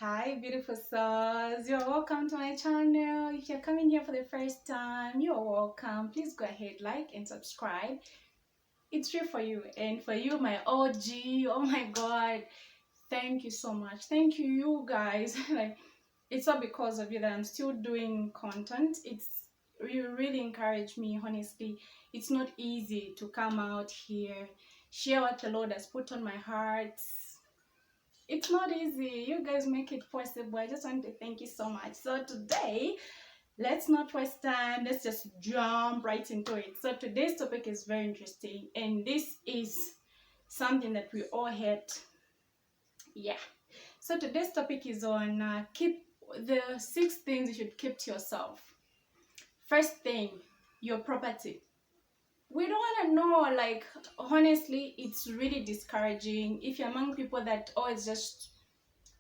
Hi, beautiful souls. You're welcome to my channel. If you're coming here for the first time, you're welcome. Please go ahead, like and subscribe. It's free for you. And for you, my OG, oh my God, thank you so much. Thank you, you guys. Like, it's all because of you that I'm still doing content. You really encourage me, honestly. It's not easy to come out here, share what the Lord has put on my heart. It's not easy. You guys make it possible. I just want to thank you so much. So today, let's not waste time. Let's just jump right into it. So today's topic is very interesting, and this is something that we all hate. Yeah. So today's topic is on keep the 6 things you should keep to yourself. First thing, your property. We don't want to know, like, honestly, it's really discouraging if you're among people that always just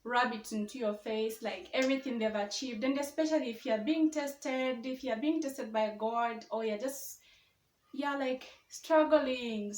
rub it into your face, like everything they've achieved. And especially if you're being tested, by God, or you're like struggling,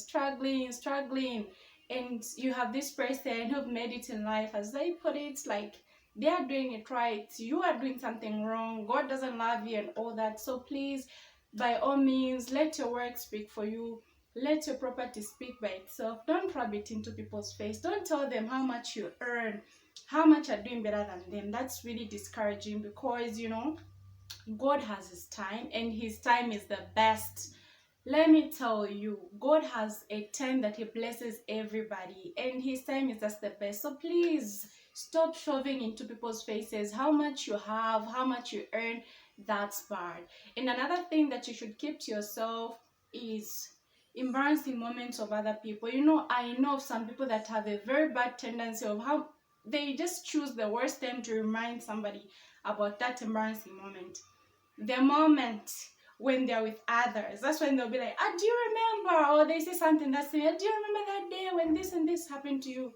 and you have this person who've made it in life, as they put it, like they are doing it right, you are doing something wrong, God doesn't love you and all that. So please, by all means, let your work speak for you. Let your property speak by itself. Don't rub it into people's face. Don't tell them how much you earn, how much you're doing better than them. That's really discouraging, because God has his time, and his time is the best. Let me tell you, God has a time that he blesses everybody, and his time is just the best. So please stop shoving into people's faces how much you have, how much you earn. That's bad. And another thing that you should keep to yourself is embarrassing moments of other people. I know of some people that have a very bad tendency of how they just choose the worst time to remind somebody about that embarrassing moment. The moment when they're with others, that's when they'll be like, do you remember? Or they say something that's saying, do you remember that day when this and this happened to you?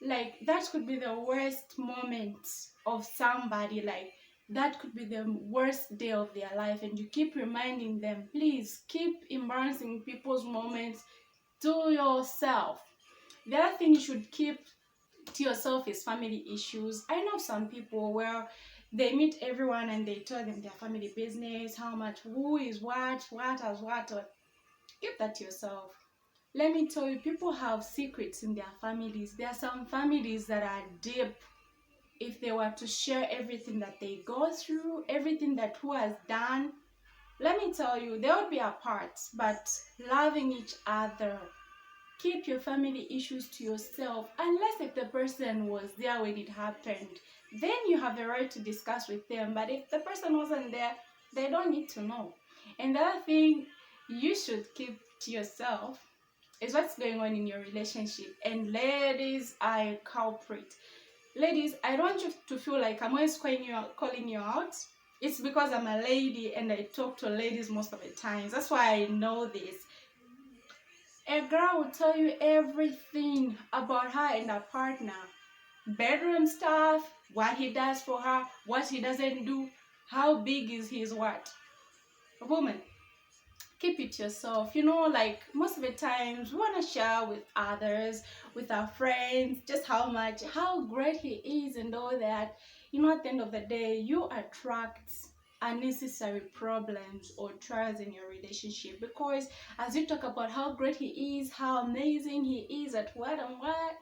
Like, that could be the worst moment of somebody. Like, that could be the worst day of their life, and you keep reminding them. Please keep embarrassing people's moments to yourself. The other thing you should keep to yourself is family issues. I know some people where they meet everyone and they tell them their family business, how much, who is what has what. Keep that to yourself. Let me tell you, people have secrets in their families. There are some families that are deep. If they were to share everything that they go through, everything that who has done, let me tell you, they would be apart, but loving each other. Keep your family issues to yourself, unless if the person was there when it happened. Then you have the right to discuss with them. But if the person wasn't there, they don't need to know. And the other thing you should keep to yourself is what's going on in your relationship. And ladies are a culprit. Ladies, I don't want you to feel like I'm always calling you out. It's because I'm a lady and I talk to ladies most of the times. That's why I know this. A girl will tell you everything about her and her partner. Bedroom stuff, what he does for her, what he doesn't do, how big is his what. Woman, keep it yourself. Like most of the times we want to share with others, with our friends, just how great he is and all that. At the end of the day, you attract unnecessary problems or trials in your relationship, because as you talk about how great he is, how amazing he is at what and what,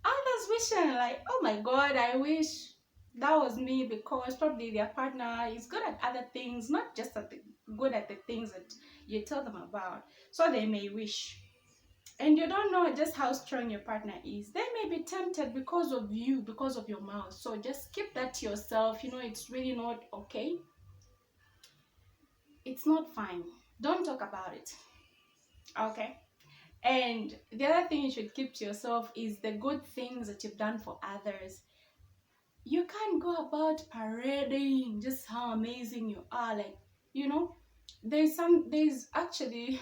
others wishing like, oh my God, I wish that was me, because probably their partner is good at other things, not just good at the things that you tell them about. So they may wish. And you don't know just how strong your partner is. They may be tempted because of you, because of your mouth. So just keep that to yourself. It's really not okay. It's not fine. Don't talk about it. Okay? And the other thing you should keep to yourself is the good things that you've done for others. You can't go about parading just how amazing you are. Like, there's actually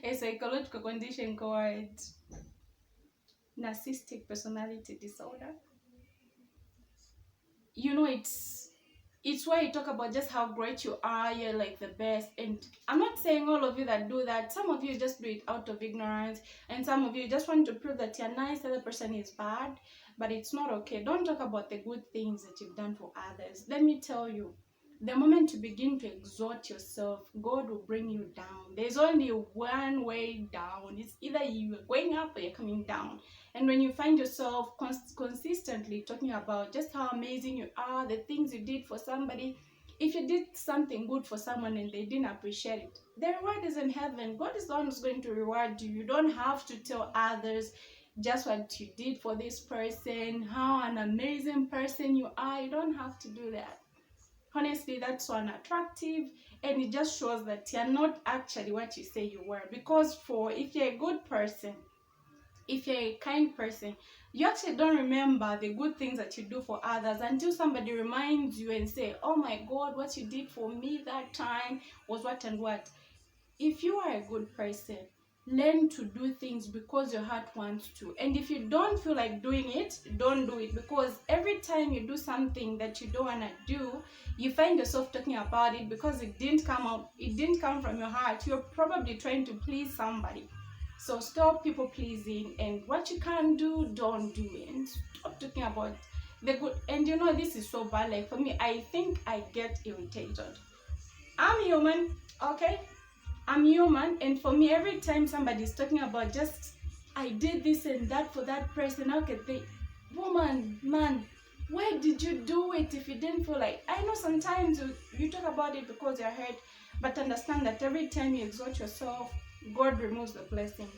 a psychological condition called narcissistic personality disorder. It's it's where you talk about just how great you are, you're like the best. And I'm not saying all of you that do that. Some of you just do it out of ignorance, and some of you just want to prove that you're nice, the other person is bad. But it's not okay. Don't talk about the good things that you've done for others. Let me tell you, the moment you begin to exalt yourself, God will bring you down. There's only one way down. It's either you're going up or you're coming down. And when you find yourself consistently talking about just how amazing you are, the things you did for somebody, if you did something good for someone and they didn't appreciate it, the reward is in heaven. God is the one who's going to reward you. You don't have to tell others just what you did for this person, how an amazing person you are. You don't have to do that. Honestly, that's so unattractive, and it just shows that you're not actually what you say you were. Because if you're a good person, if you're a kind person, you actually don't remember the good things that you do for others until somebody reminds you and say, oh my God, what you did for me that time was what and what. If you are a good person, learn to do things because your heart wants to. And if you don't feel like doing it, don't do it. Because every time you do something that you don't want to do, you find yourself talking about it because it didn't come from your heart. You're probably trying to please somebody. So stop people pleasing, and what you can't do, don't do it. And stop talking about the good. And you know, this is so bad. Like for me, I think I get irritated. I'm human, okay? I'm human, and for me, every time somebody's talking about just, I did this and that for that person, how could they? Woman, man, why did you do it if you didn't feel like? I know sometimes you talk about it because you're hurt, but understand that every time you exalt yourself, God removes the blessing.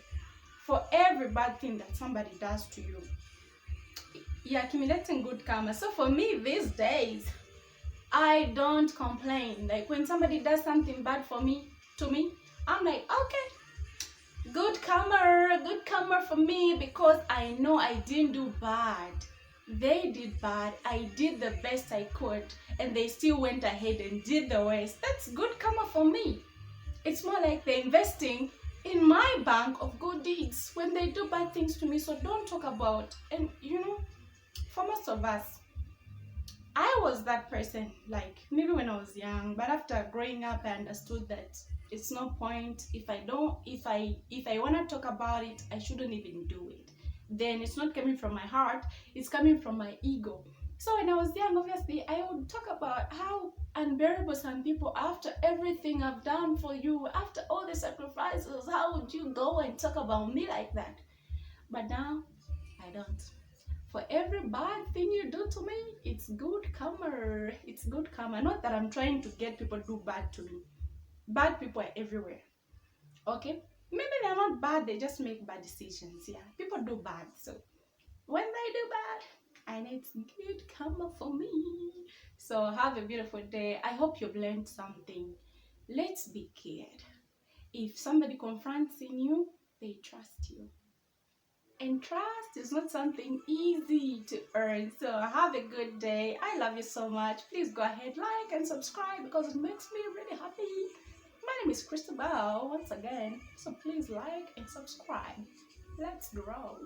For every bad thing that somebody does to you, you're accumulating good karma. So for me these days, I don't complain. Like when somebody does something bad to me, I'm like, okay, good karma for me, because I know I didn't do bad. They did bad. I did the best I could, and they still went ahead and did the worst. That's good karma for me. It's more like they're investing in my bank of good deeds when they do bad things to me. So don't talk about. And you know, for most of us, I was that person, like maybe when I was young, but after growing up, I understood that it's no point. If I want to talk about it, I shouldn't even do it. Then it's not coming from my heart, it's coming from my ego. So when I was young, obviously, I would talk about how unbearable some people, after everything I've done for you, after all the sacrifices, how would you go and talk about me like that? But now, I don't. For every bad thing you do to me, it's good karma. It's good karma. Not that I'm trying to get people to do bad to me. Bad people are everywhere. Okay? Maybe they're not bad, they just make bad decisions. Yeah, people do bad. So when they do bad, and it's good karma for me. So have a beautiful day. I hope you've learned something. Let's be cared. If somebody confronts in you, they trust you. And trust is not something easy to earn. So have a good day. I love you so much. Please go ahead, like and subscribe, because it makes me really happy. My name is Christabel once again. So please like and subscribe. Let's grow.